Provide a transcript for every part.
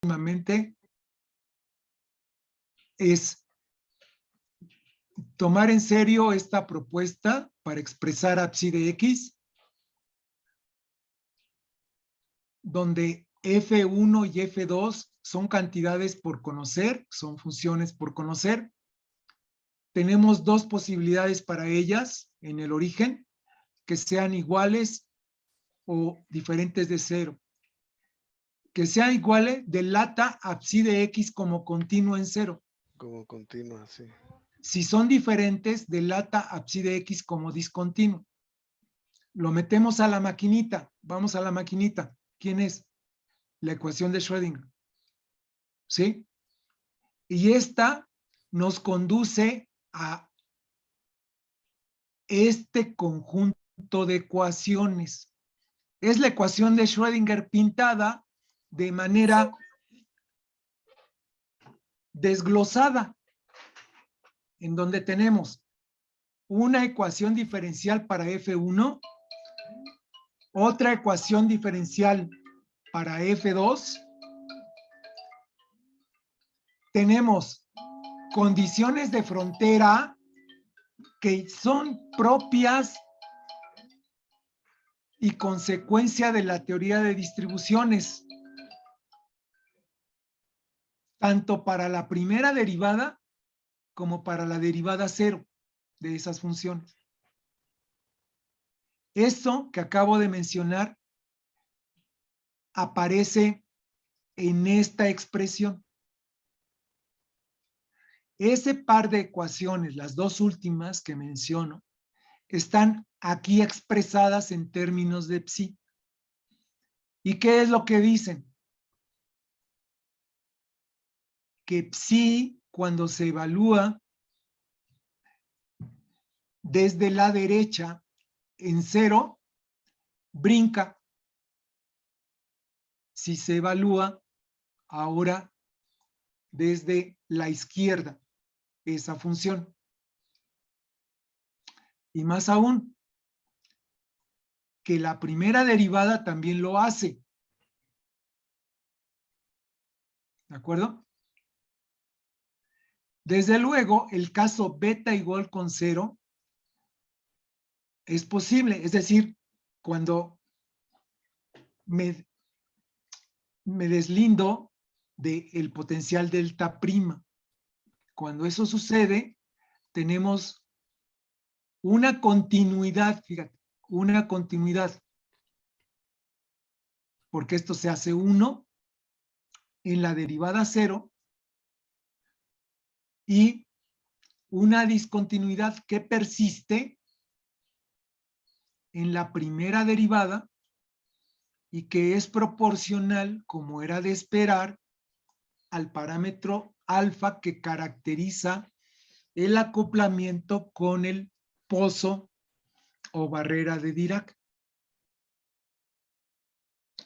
próximamente es tomar en serio esta propuesta para expresar a psi de X, donde F1 y F2 son cantidades por conocer, son funciones por conocer. Tenemos dos posibilidades para ellas en el origen, que sean iguales o diferentes de cero. Que sean iguales delata a psi de X como continuo en cero. Como continua, sí. Si son diferentes, delata a psi de X como discontinuo. Lo metemos a la maquinita. Vamos a la maquinita. ¿Quién es? La ecuación de Schrödinger. ¿Sí? Y esta nos conduce a este conjunto de ecuaciones. Es la ecuación de Schrödinger pintada de manera desglosada, en donde tenemos una ecuación diferencial para F1, otra ecuación diferencial para F2, tenemos condiciones de frontera que son propias y consecuencia de la teoría de distribuciones, tanto para la primera derivada como para la derivada cero de esas funciones. Eso que acabo de mencionar aparece en esta expresión. Ese par de ecuaciones, las dos últimas que menciono, están aquí expresadas en términos de psi. ¿Y qué es lo que dicen? Que psi, cuando se evalúa desde la derecha en cero, brinca. Si se evalúa ahora desde la izquierda esa función. Y más aún, que la primera derivada también lo hace. ¿De acuerdo? Desde luego, el caso beta igual con cero es posible. Es decir, cuando me deslindo del potencial delta prima. Cuando eso sucede, tenemos una continuidad, fíjate, una continuidad, porque esto se hace 1 en la derivada 0 y una discontinuidad que persiste en la primera derivada y que es proporcional, como era de esperar, al parámetro alfa que caracteriza el acoplamiento con el pozo o barrera de Dirac.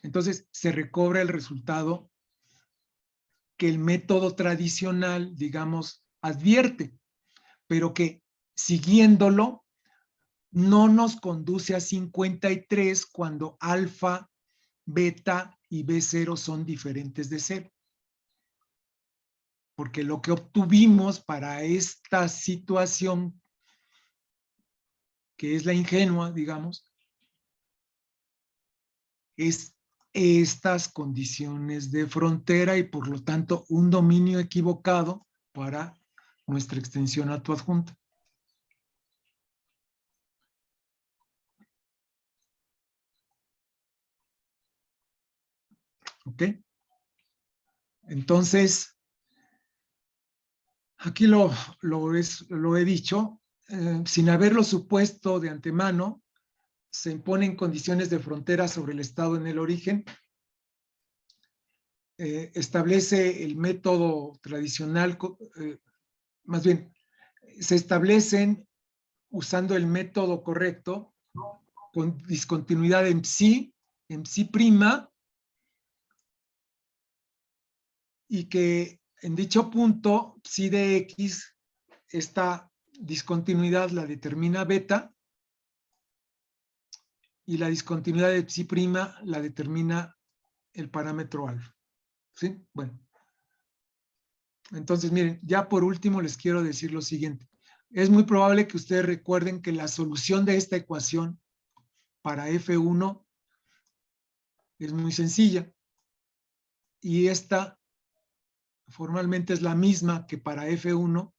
Entonces, se recobra el resultado que el método tradicional, digamos, advierte, pero que siguiéndolo no nos conduce a 53 cuando alfa, beta y B0 son diferentes de 0. Porque lo que obtuvimos para esta situación, que es la ingenua, digamos, es estas condiciones de frontera y por lo tanto un dominio equivocado para nuestra extensión a tu adjunta. ¿Ok? Entonces, aquí lo he dicho, sin haberlo supuesto de antemano, se imponen condiciones de frontera sobre el estado en el origen, establece el método tradicional, más bien, se establecen usando el método correcto, con discontinuidad en psi prima, y que en dicho punto, psi de X, esta discontinuidad la determina beta, y la discontinuidad de psi prima la determina el parámetro alfa. ¿Sí? Bueno. Entonces, miren, ya por último les quiero decir lo siguiente. Es muy probable que ustedes recuerden que la solución de esta ecuación para F1 es muy sencilla. Y esta formalmente es la misma que para F1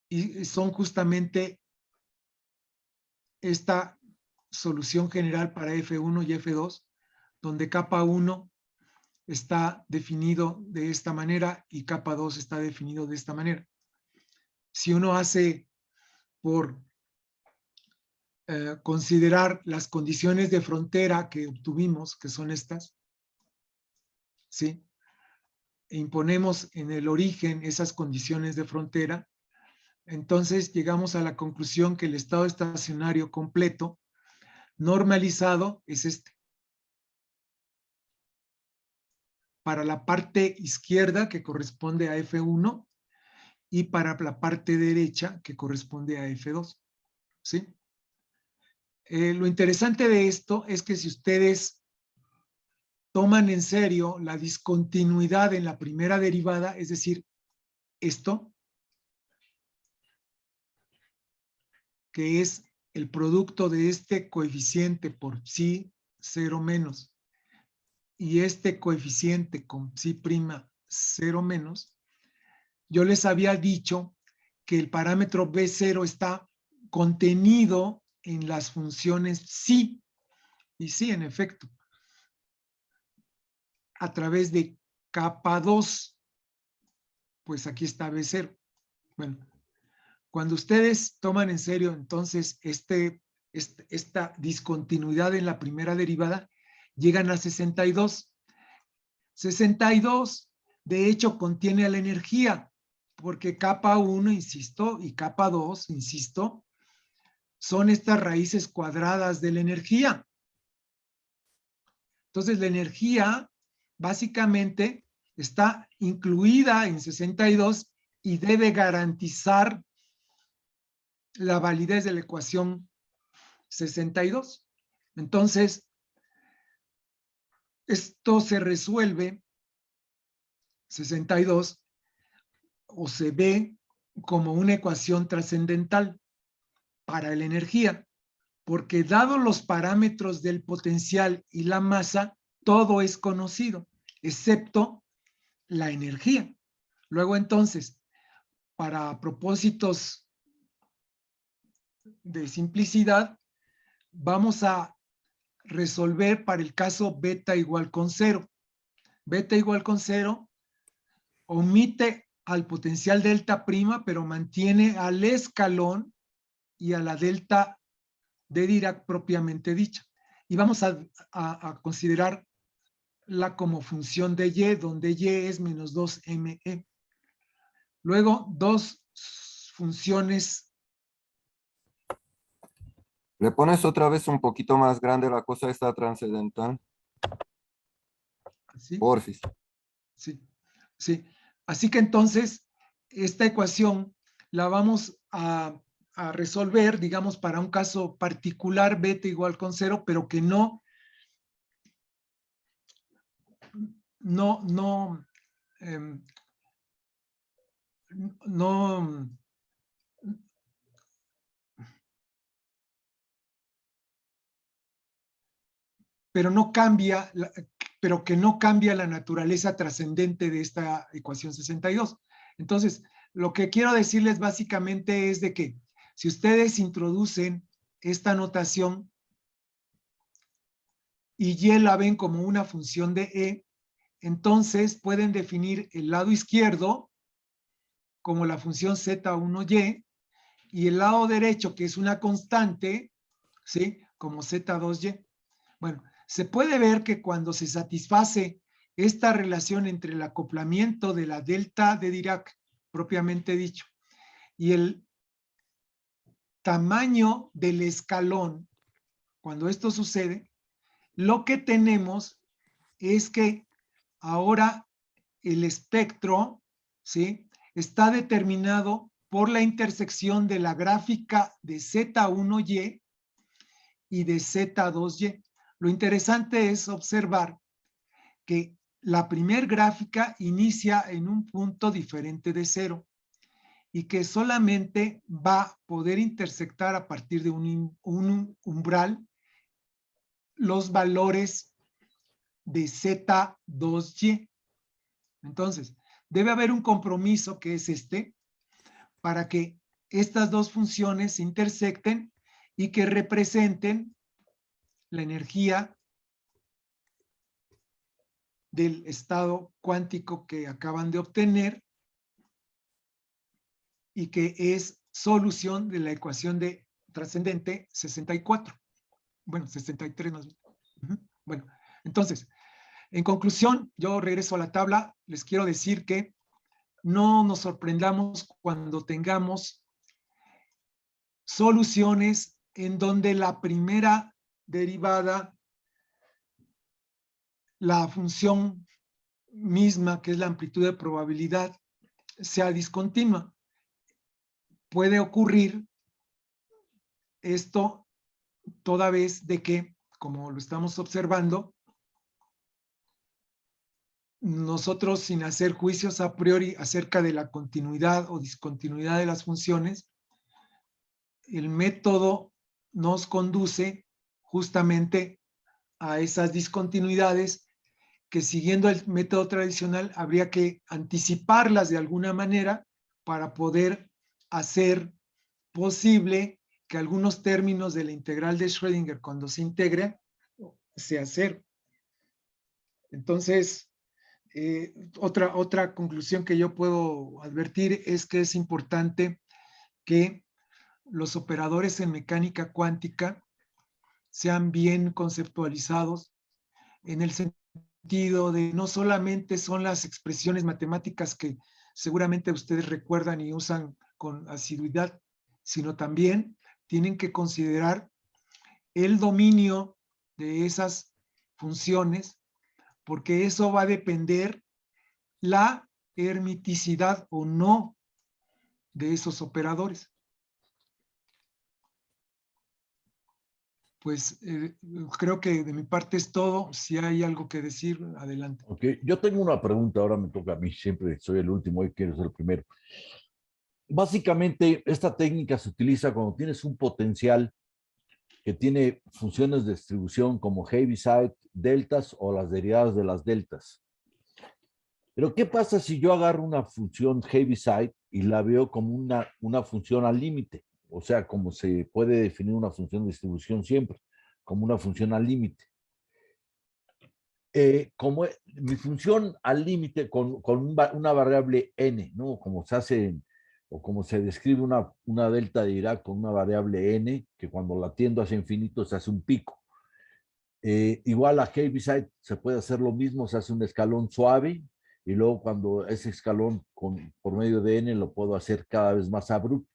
y son justamente esta solución general para F1 y F2, donde capa 1 está definido de esta manera y capa 2 está definido de esta manera. Si uno hace por considerar las condiciones de frontera que obtuvimos, que son estas, ¿sí? E imponemos en el origen esas condiciones de frontera, entonces llegamos a la conclusión que el estado estacionario completo normalizado es este. Para la parte izquierda, que corresponde a F1, y para la parte derecha, que corresponde a F2. ¿Sí? Lo interesante de esto es que si ustedes toman en serio la discontinuidad en la primera derivada, es decir, esto, que es el producto de este coeficiente por psi 0 menos y este coeficiente con psi prima 0 menos, yo les había dicho que el parámetro B0 está contenido en las funciones psi, y sí, en efecto, a través de capa 2, pues aquí está B0. Bueno, cuando ustedes toman en serio entonces esta discontinuidad en la primera derivada, llegan a 62. 62, de hecho, contiene a la energía, porque capa 1, insisto, y capa 2, insisto, son estas raíces cuadradas de la energía. Entonces, la energía básicamente está incluida en 62 y debe garantizar la validez de la ecuación 62. Entonces, esto se resuelve 62 o se ve como una ecuación trascendental para la energía, porque dado los parámetros del potencial y la masa, todo es conocido, excepto la energía. Luego entonces, para propósitos de simplicidad, vamos a resolver para el caso beta igual con 0. Beta igual con 0 omite al potencial delta prima, pero mantiene al escalón y a la delta de Dirac propiamente dicha. Y vamos a considerarla como función de y, donde y es menos 2me. Luego, dos funciones. ¿Le pones otra vez un poquito más grande la cosa esta trascendental? ¿Sí? Porfis. Sí, sí. Así que entonces, esta ecuación la vamos a resolver, digamos, para un caso particular, beta igual con 0, pero que no, eh, no, pero no cambia, pero que no cambia la naturaleza trascendente de esta ecuación 62. Entonces, lo que quiero decirles básicamente es de que si ustedes introducen esta notación y y la ven como una función de e, entonces pueden definir el lado izquierdo como la función z1y y el lado derecho, que es una constante, ¿sí? Como z2y. Bueno, se puede ver que cuando se satisface esta relación entre el acoplamiento de la delta de Dirac, propiamente dicho, y el tamaño del escalón, cuando esto sucede, lo que tenemos es que ahora el espectro, ¿sí?, está determinado por la intersección de la gráfica de Z1Y y de Z2Y. Lo interesante es observar que la primer gráfica inicia en un punto diferente de 0 y que solamente va a poder intersectar a partir de un umbral los valores de Z2Y. Entonces, debe haber un compromiso que es este, para que estas dos funciones se intersecten y que representen la energía del estado cuántico que acaban de obtener y que es solución de la ecuación de trascendente 64. Bueno, 63 más bien. Bueno, entonces, en conclusión, yo regreso a la tabla. Les quiero decir que no nos sorprendamos cuando tengamos soluciones en donde la primera derivada, la función misma, que es la amplitud de probabilidad, sea discontinua. Puede ocurrir esto toda vez de que, como lo estamos observando, nosotros, sin hacer juicios a priori acerca de la continuidad o discontinuidad de las funciones, el método nos conduce justamente a esas discontinuidades que, siguiendo el método tradicional, habría que anticiparlas de alguna manera para poder hacer posible que algunos términos de la integral de Schrödinger, cuando se integre, sea cero. Entonces, otra conclusión que yo puedo advertir es que es importante que los operadores en mecánica cuántica sean bien conceptualizados, en el sentido de no solamente son las expresiones matemáticas que seguramente ustedes recuerdan y usan con asiduidad, sino también tienen que considerar el dominio de esas funciones, porque eso va a depender la hermiticidad o no de esos operadores. Pues creo que de mi parte es todo. Si hay algo que decir, adelante. Ok, yo tengo una pregunta, ahora me toca a mí, siempre soy el último, hoy quiero ser el primero. Básicamente, esta técnica se utiliza cuando tienes un potencial que tiene funciones de distribución como Heaviside, deltas o las derivadas de las deltas. Pero, ¿qué pasa si yo agarro una función Heaviside y la veo como una función al límite? O sea, como se puede definir una función de distribución siempre, como una función al límite. Como mi función al límite con una variable n, ¿no? Como se hace, o como se describe una delta de Dirac con una variable n, que cuando la tiendo hacia infinito se hace un pico. Igual a Heaviside se puede hacer lo mismo, se hace un escalón suave, y luego cuando ese escalón por medio de n lo puedo hacer cada vez más abrupto.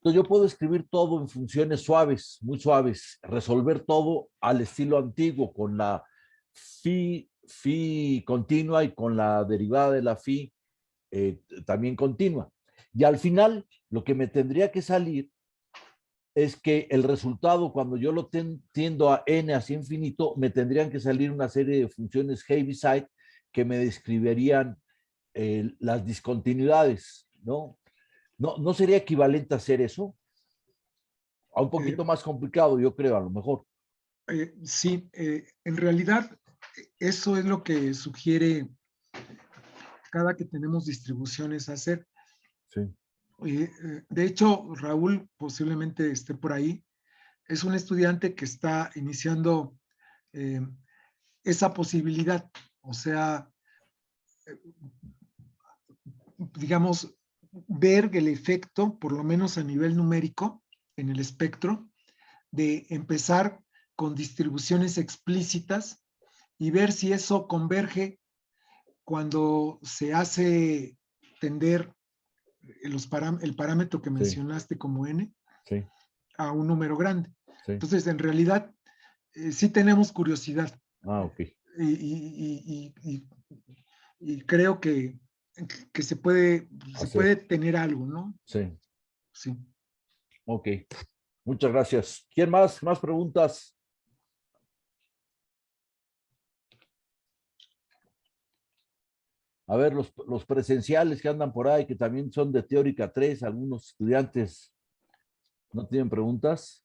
Entonces yo puedo escribir todo en funciones suaves, muy suaves, resolver todo al estilo antiguo, con la phi continua y con la derivada de la phi también continua. Y al final, lo que me tendría que salir es que el resultado, cuando yo lo tiendo a n hacia infinito, me tendrían que salir una serie de funciones Heaviside que me describirían las discontinuidades, ¿no? ¿No sería equivalente a hacer eso? A un poquito más complicado, yo creo, a lo mejor. Sí, en realidad eso es lo que sugiere cada que tenemos distribuciones a hacer. Sí. De hecho, Raúl posiblemente esté por ahí. Es un estudiante que está iniciando esa posibilidad. O sea, digamos, ver el efecto, por lo menos a nivel numérico, en el espectro, de empezar con distribuciones explícitas y ver si eso converge cuando se hace tender el parámetro que mencionaste como n Sí. a un número grande. Sí. Entonces, en realidad, sí tenemos curiosidad. Ok. Y creo que se puede tener algo, ¿no? Sí. Sí. Ok. Muchas gracias. ¿Quién más? ¿Más preguntas? A ver, los presenciales que andan por ahí, que también son de Teórica 3, algunos estudiantes no tienen preguntas.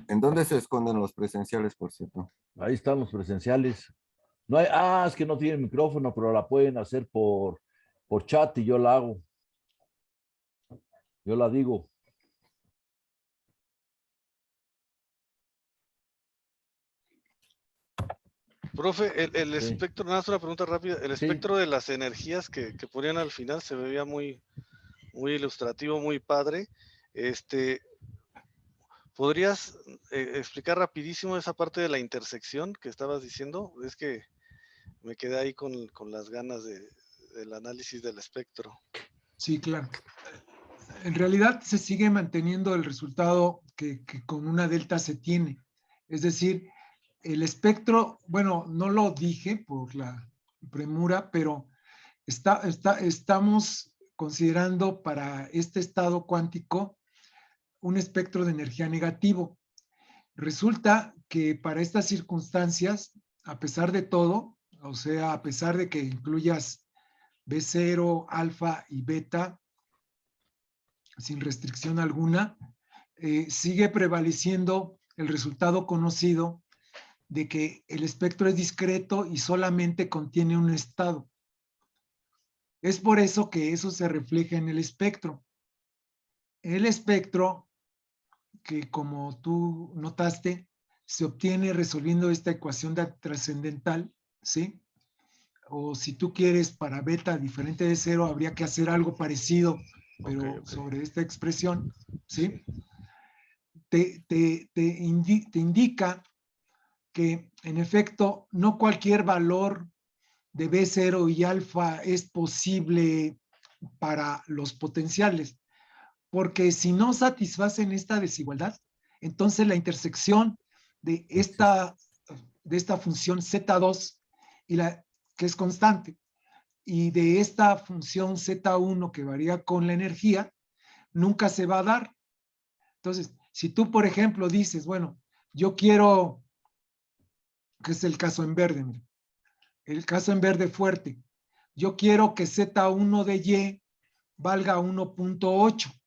¿En dónde se esconden los presenciales, por cierto? Ahí están los presenciales. No hay, es que no tienen micrófono, pero la pueden hacer por chat y yo la hago. Yo la digo. Profe, el Sí. espectro, nada más una pregunta rápida, el Sí. espectro de las energías que ponían al final se veía muy, muy ilustrativo, muy padre. ¿Podrías explicar rapidísimo esa parte de la intersección que estabas diciendo? Es que me quedé ahí con las ganas del análisis del espectro. Sí, claro. En realidad se sigue manteniendo el resultado que con una delta se tiene. Es decir, el espectro, bueno, no lo dije por la premura, pero estamos considerando para este estado cuántico un espectro de energía negativo. Resulta que para estas circunstancias, a pesar de todo, o sea, a pesar de que incluyas B0, alfa y beta, sin restricción alguna, sigue prevaleciendo el resultado conocido de que el espectro es discreto y solamente contiene un estado. Es por eso que eso se refleja en el espectro. El espectro, que como tú notaste, se obtiene resolviendo esta ecuación trascendental, ¿sí? O si tú quieres para beta diferente de cero, habría que hacer algo parecido, pero Okay. sobre esta expresión, ¿sí? Te indica que en efecto no cualquier valor de B0 y alfa es posible para los potenciales, porque si no satisfacen esta desigualdad, entonces la intersección de esta función Z2 y que es constante, y de esta función Z1 que varía con la energía, nunca se va a dar. Entonces, si tú, por ejemplo, dices, bueno, yo quiero, que es el caso en verde, mira, el caso en verde fuerte, yo quiero que Z1 de Y valga 1.8.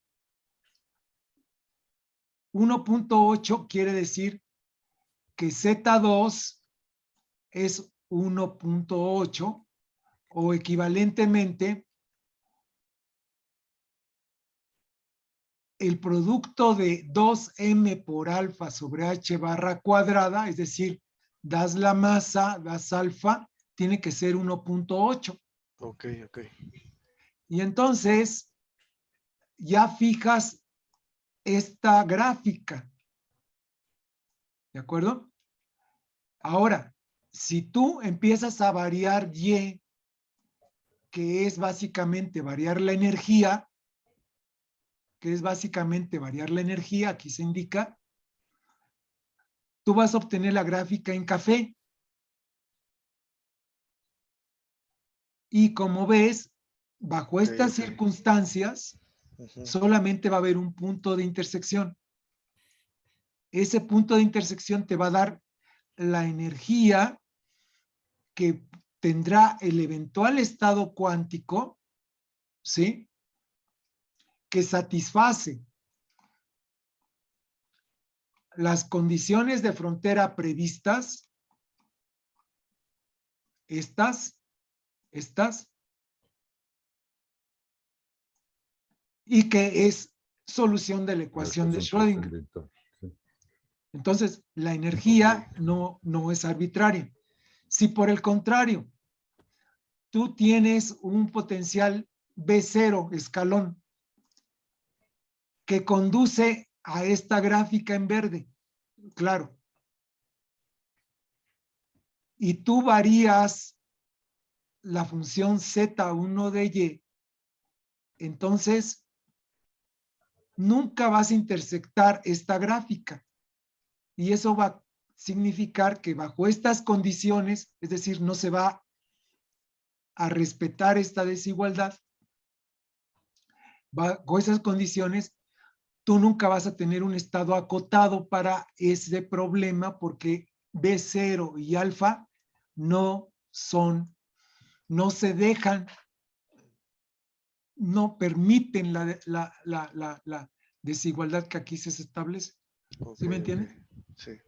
1.8 quiere decir que Z2 es 1.8 o equivalentemente el producto de 2m por alfa sobre h barra cuadrada, es decir, das la masa, das alfa, tiene que ser 1.8. Ok. Y entonces ya fijas esta gráfica. ¿De acuerdo? Ahora, si tú empiezas a variar Y, que es básicamente variar la energía, aquí se indica, tú vas a obtener la gráfica en café. Y como ves, bajo estas circunstancias, solamente va a haber un punto de intersección. Ese punto de intersección te va a dar la energía que tendrá el eventual estado cuántico, ¿sí? Que satisface las condiciones de frontera previstas, estas, y que es solución de la ecuación de Schrödinger. Entonces, la energía no es arbitraria. Si por el contrario, tú tienes un potencial B0 escalón que conduce a esta gráfica en verde, claro, y tú varías la función Z1 de Y, entonces nunca vas a intersectar esta gráfica. Y eso va a significar que bajo estas condiciones, es decir, no se va a respetar esta desigualdad, bajo esas condiciones, tú nunca vas a tener un estado acotado para ese problema porque B0 y alfa no se dejan, no permiten la desigualdad que aquí se establece. ¿Sí me entiende? Sí.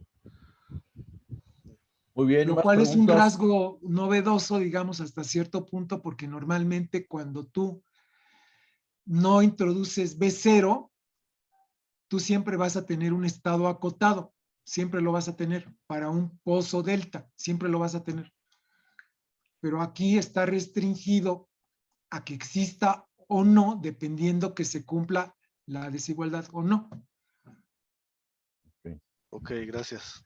Muy bien. Lo ¿Más cual es un preguntas? rasgo novedoso, digamos, hasta cierto punto, porque normalmente cuando tú no introduces B0, tú siempre vas a tener un estado acotado, siempre lo vas a tener para un pozo delta, siempre lo vas a tener. Pero aquí está restringido a que exista o no, dependiendo que se cumpla la desigualdad o no. Ok, gracias.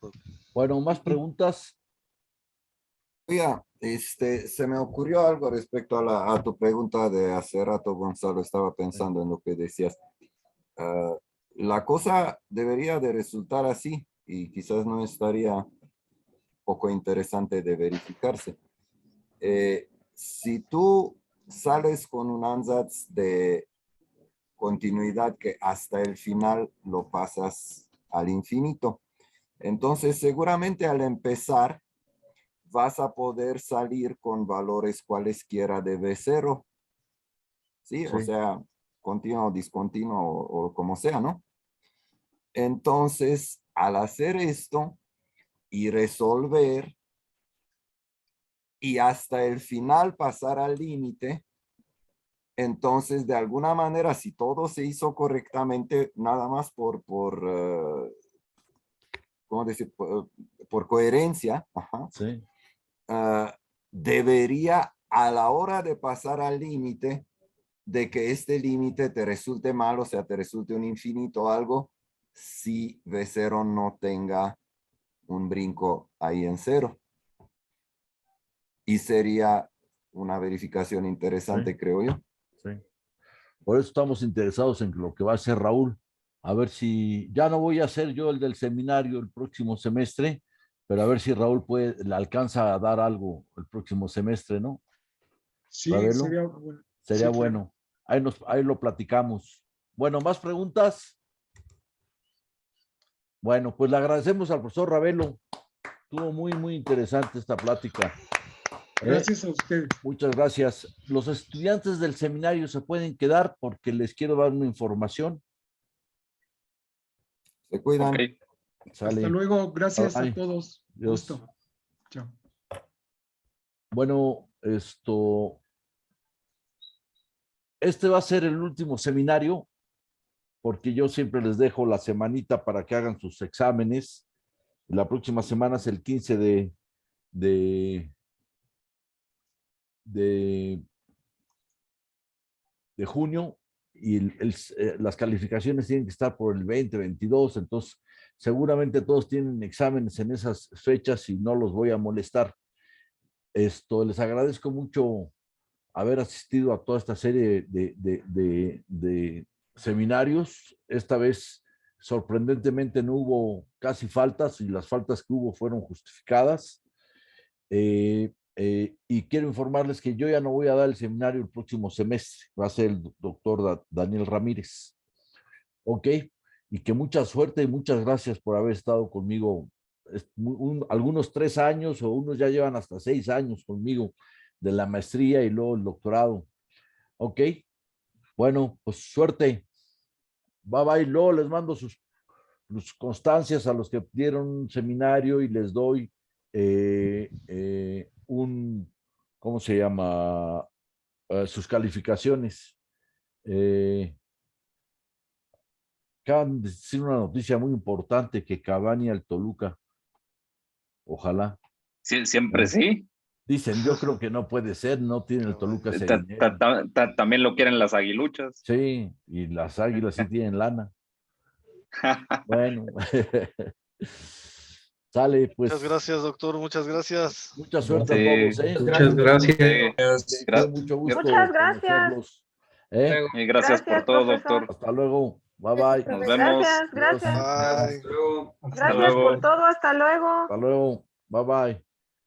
Bueno, ¿más preguntas? Oiga, se me ocurrió algo respecto a tu pregunta de hace rato, Gonzalo. Estaba pensando en lo que decías. Ah, la cosa debería de resultar así y quizás no estaría poco interesante de verificarse. Si tú sales con un ansatz de continuidad que hasta el final lo pasas al infinito, entonces seguramente al empezar vas a poder salir con valores cualesquiera de B0, ¿sí? O Sí. sea, continuo, discontinuo o como sea, ¿no? Entonces, al hacer esto y resolver y hasta el final pasar al límite, entonces de alguna manera, si todo se hizo correctamente, nada más ¿cómo decir? Por coherencia, ajá, Sí. debería a la hora de pasar al límite, de que este límite te resulte mal, o sea, te resulte un infinito o algo, si B0 no tenga un brinco ahí en cero. Y sería una verificación interesante, Sí. creo yo. Sí. Por eso estamos interesados en lo que va a hacer Raúl. A ver si ya no voy a ser yo el del seminario el próximo semestre, pero a ver si Raúl le alcanza a dar algo el próximo semestre, ¿no? Sí, Ravelo, sería bueno. sería Sí, claro. bueno. Ahí lo platicamos. Bueno, ¿más preguntas? Bueno, pues le agradecemos al profesor Ravelo. Estuvo muy, muy interesante esta plática. Gracias a ustedes. Muchas gracias. Los estudiantes del seminario se pueden quedar porque les quiero dar una información. Se cuidan. Ok. Sale. Hasta luego. Gracias Bye. a todos. Dios. Gusto. Chao. Bueno, este va a ser el último seminario porque yo siempre les dejo la semanita para que hagan sus exámenes. La próxima semana es el 15 de junio y las calificaciones tienen que estar por el 2022, entonces seguramente todos tienen exámenes en esas fechas y no los voy a molestar. Les agradezco mucho haber asistido a toda esta serie de seminarios. Esta vez, sorprendentemente, no hubo casi faltas y las faltas que hubo fueron justificadas. Y quiero informarles que yo ya no voy a dar el seminario el próximo semestre, va a ser el doctor Daniel Ramírez. Ok, y que mucha suerte y muchas gracias por haber estado conmigo algunos 3 años o unos ya llevan hasta 6 años conmigo de la maestría y luego el doctorado. Ok, bueno, pues suerte. Bye bye, luego les mando sus constancias a los que dieron un seminario y les doy ¿cómo se llama? Sus calificaciones. Acaban de decir una noticia muy importante que Cavani al Toluca. Ojalá. Sí, siempre sí. Dicen, yo creo que no puede ser, no tiene el Toluca ese Ta- dinero. También lo quieren las aguiluchas. Sí, y las Águilas sí tienen lana. Bueno, sale, pues. Muchas gracias, doctor. Muchas gracias. Mucha suerte a Sí. todos, ¿eh? Muchas gracias. Fue mucho gusto Muchas gracias. conocerlos. ¿eh? Y gracias por todo, profesor. doctor. Hasta luego. Bye bye. Nos vemos. Gracias, gracias. Bye. Hasta Gracias luego. por todo. Hasta luego. Hasta luego. Bye bye.